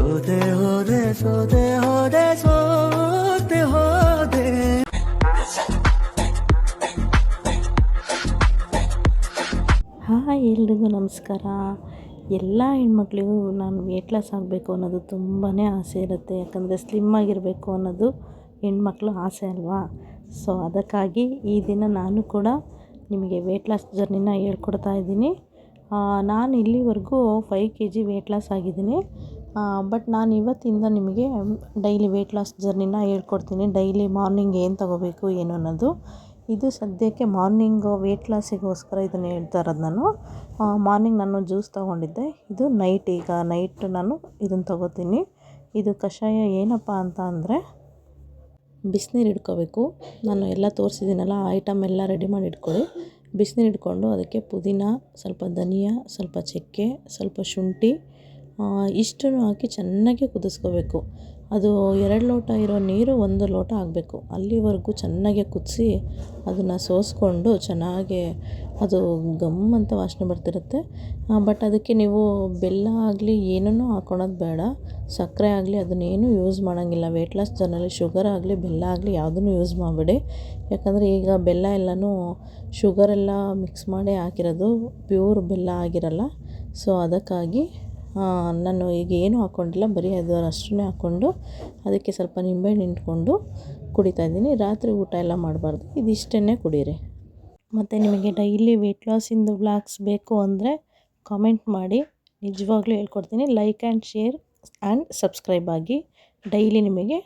ಸೋದೆ ಹೋದೆ ಸೋದೆ ಹೋದೆ ಸೋತೆ ಹೋದೆ. ಹಾಯ್, ಎಲ್ರಿಗೂ ನಮಸ್ಕಾರ. ಎಲ್ಲ ಹೆಣ್ಮಕ್ಳಿಗೂ ನಾನು ವೇಟ್ ಲಾಸ್ ಆಗಬೇಕು ಅನ್ನೋದು ತುಂಬಾ ಆಸೆ ಇರುತ್ತೆ. ಯಾಕಂದರೆ ಸ್ಲಿಮ್ ಆಗಿರಬೇಕು ಅನ್ನೋದು ಹೆಣ್ಮಕ್ಳು ಆಸೆ ಅಲ್ವಾ. ಸೊ ಅದಕ್ಕಾಗಿ ಈ ದಿನ ನಾನು ಕೂಡ ನಿಮಗೆ ವೇಟ್ ಲಾಸ್ ಜರ್ನಿನ ಹೇಳ್ಕೊಡ್ತಾ ಇದ್ದೀನಿ. ನಾನು ಇಲ್ಲಿವರೆಗೂ 5 kg ವೇಟ್ ಲಾಸ್ ಆಗಿದ್ದೀನಿ. ಬಟ್ ನಾನು ಇವತ್ತಿಂದ ನಿಮಗೆ ಡೈಲಿ ವೇಟ್ ಲಾಸ್ ಜರ್ನಿನ ಹೇಳ್ಕೊಡ್ತೀನಿ. ಡೈಲಿ ಮಾರ್ನಿಂಗ್ ಏನು ತೊಗೋಬೇಕು ಏನು ಅನ್ನೋದು. ಇದು ಸದ್ಯಕ್ಕೆ ಮಾರ್ನಿಂಗು ವೇಟ್ ಲಾಸಿಗೋಸ್ಕರ ಇದನ್ನು ಹೇಳ್ತಾ ಇರೋದು ನಾನು. ಮಾರ್ನಿಂಗ್ ನಾನು ಜ್ಯೂಸ್ ತೊಗೊಂಡಿದ್ದೆ. ಇದು ಈಗ ನೈಟ್ ನಾನು ಇದನ್ನು ತೊಗೋತೀನಿ. ಇದು ಕಷಾಯ ಏನಪ್ಪ ಅಂತ ಅಂದರೆ, ಬಿಸಿನೀರು ಇಟ್ಕೋಬೇಕು. ನಾನು ಎಲ್ಲ ತೋರಿಸಿದ್ದೀನಲ್ಲ, ಐಟಮ್ ಎಲ್ಲ ರೆಡಿ ಮಾಡಿ ಇಟ್ಕೊಳ್ಳಿ. ಬಿಸಿನೀರು ಇಟ್ಕೊಂಡು ಅದಕ್ಕೆ ಪುದೀನ, ಸ್ವಲ್ಪ ಧನಿಯಾ, ಸ್ವಲ್ಪ ಚಕ್ಕೆ, ಸ್ವಲ್ಪ ಶುಂಠಿ ಇಷ್ಟನ್ನು ಹಾಕಿ ಚೆನ್ನಾಗಿ ಕುದಿಸ್ಕೋಬೇಕು. ಅದು 2 ಲೋಟ ಇರೋ ನೀರು 1 ಲೋಟ ಆಗಬೇಕು. ಅಲ್ಲಿವರೆಗೂ ಚೆನ್ನಾಗಿ ಕುದಿಸಿ ಅದನ್ನು ಸೋಸ್ಕೊಂಡು ಚೆನ್ನಾಗಿ ಅದು ಗಮ್ ಅಂತ ವಾಸನೆ ಬರ್ತಿರುತ್ತೆ. ಬಟ್ ಅದಕ್ಕೆ ನೀವು ಬೆಲ್ಲ ಆಗಲಿ ಏನನ್ನೂ ಹಾಕ್ಕೊಳೋದು ಬೇಡ. ಸಕ್ಕರೆ ಆಗಲಿ ಅದನ್ನೇನು ಯೂಸ್ ಮಾಡೋಂಗಿಲ್ಲ. ವೇಟ್ ಲಾಸ್ ಜರ್ನಿಲಿ ಶುಗರ್ ಆಗಲಿ ಬೆಲ್ಲ ಆಗಲಿ ಯಾವುದನ್ನು ಯೂಸ್ ಮಾಡಬೇಡಿ. ಯಾಕಂದರೆ ಈಗ ಬೆಲ್ಲ ಎಲ್ಲನೂ ಶುಗರೆಲ್ಲ ಮಿಕ್ಸ್ ಮಾಡಿ ಹಾಕಿರೋದು, ಪ್ಯೂರ್ ಬೆಲ್ಲ ಆಗಿರಲ್ಲ. ಸೊ ಅದಕ್ಕಾಗಿ ನಾನು ಈಗ ಏನೂ ಹಾಕ್ಕೊಂಡಿಲ್ಲ, ಬರೀ ಅದು ಅಷ್ಟನ್ನೇ ಹಾಕ್ಕೊಂಡು ಅದಕ್ಕೆ ಸ್ವಲ್ಪ ನಿಂಬೆಹಣ್ಣು ಹಿಂಡ್ಕೊಂಡು ಕುಡಿತಾಯಿದ್ದೀನಿ. ರಾತ್ರಿ ಊಟ ಎಲ್ಲ ಮಾಡಬಾರ್ದು, ಇದಿಷ್ಟನ್ನೇ ಕುಡೀರಿ. ಮತ್ತು ನಿಮಗೆ ಡೈಲಿ ವೇಟ್ ಲಾಸಿಂದು ವ್ಲಾಗ್ಸ್ ಬೇಕು ಅಂದರೆ ಕಾಮೆಂಟ್ ಮಾಡಿ, ನಿಜವಾಗ್ಲೂ ಹೇಳ್ಕೊಡ್ತೀನಿ. Like and share and subscribe ಆಗಿ. ಡೈಲಿ ನಿಮಗೆ